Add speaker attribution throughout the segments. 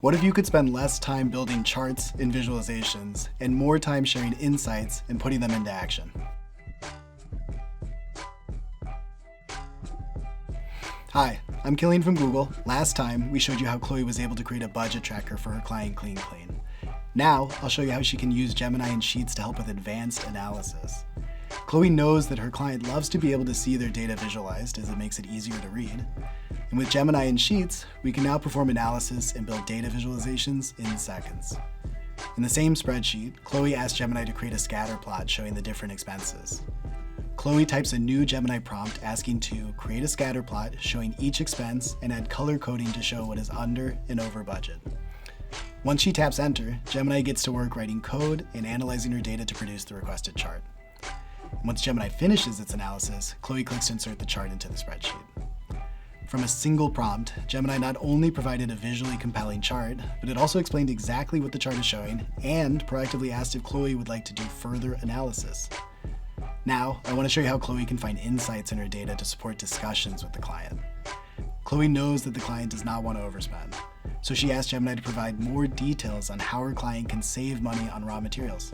Speaker 1: What if you could spend less time building charts and visualizations and more time sharing insights and putting them into action? Hi, I'm Killian from Google. Last time, we showed you how Chloe was able to create a budget tracker for her client Clean Clean. Now, I'll show you how she can use Gemini and Sheets to help with advanced analysis. Chloe knows that her client loves to be able to see their data visualized as it makes it easier to read. And with Gemini and Sheets, we can now perform analysis and build data visualizations in seconds. In the same spreadsheet, Chloe asked Gemini to create a scatter plot showing the different expenses. Chloe types a new Gemini prompt asking to create a scatter plot showing each expense and add color coding to show what is under and over budget. Once she taps enter, Gemini gets to work writing code and analyzing her data to produce the requested chart. Once Gemini finishes its analysis, Chloe clicks to insert the chart into the spreadsheet. From a single prompt, Gemini not only provided a visually compelling chart, but it also explained exactly what the chart is showing and proactively asked if Chloe would like to do further analysis. Now, I want to show you how Chloe can find insights in her data to support discussions with the client. Chloe knows that the client does not want to overspend, so she asked Gemini to provide more details on how her client can save money on raw materials.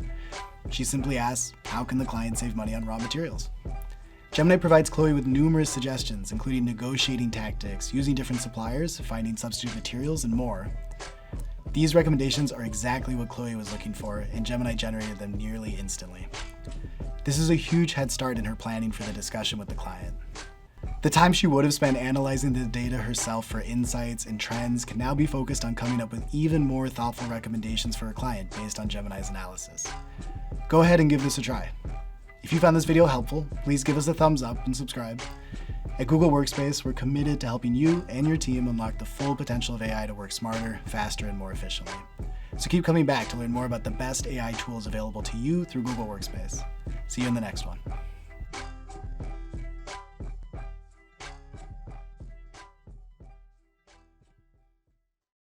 Speaker 1: She simply asks, how can the client save money on raw materials? Gemini provides Chloe with numerous suggestions, including negotiating tactics, using different suppliers, finding substitute materials, and more. These recommendations are exactly what Chloe was looking for, and Gemini generated them nearly instantly. This is a huge head start in her planning for the discussion with the client. The time she would have spent analyzing the data herself for insights and trends can now be focused on coming up with even more thoughtful recommendations for her client based on Gemini's analysis. Go ahead and give this a try. If you found this video helpful, please give us a thumbs up and subscribe. At Google Workspace, we're committed to helping you and your team unlock the full potential of AI to work smarter, faster, and more efficiently. So keep coming back to learn more about the best AI tools available to you through Google Workspace. See you in the next one.